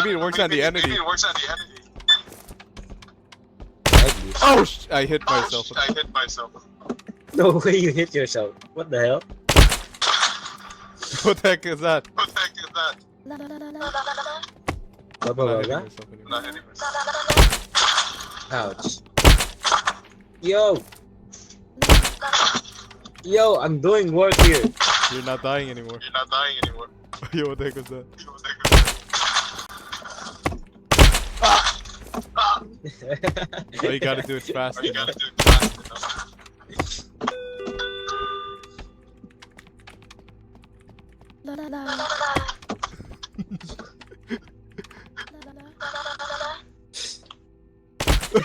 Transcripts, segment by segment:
Maybe it works on the entity. Maybe it works on the entity. Oh, I hit myself. I hit myself. No way you hit yourself. What the hell? What the heck is that? What the heck is that? I'm not hitting Babawaga? myself anymore. Not hitting myself. Ouch. Yo! Yo, I'm doing work here. You're not dying anymore. You're not dying anymore. Yo, what the heck was that? What the heck is that? Oh, you gotta do it fast. Or you enough. gotta do it fast enough.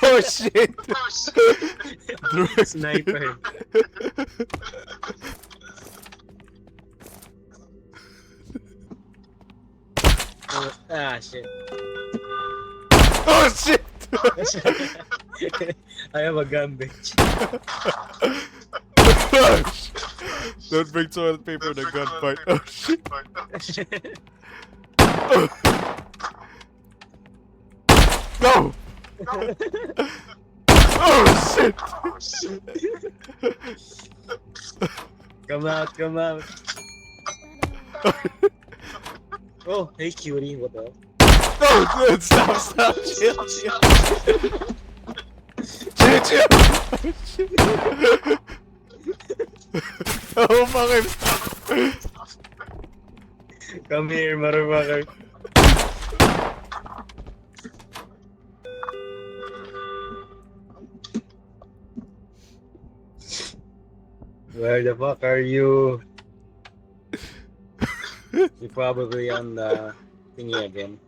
Oh shit! Oh shit! Sniper. Ah, shit. Oh shit! I have a gun, bitch. Don't bring toilet paper in a gunfight. Oh shit! No! Oh shit! Oh shit! Come out, come out. Oh, hey cutie, what the hell? No, dude, stop, chill, chill. Chill. Oh, fucking stop. Come here, motherfucker. Where the fuck are you? You're probably on the thingy again.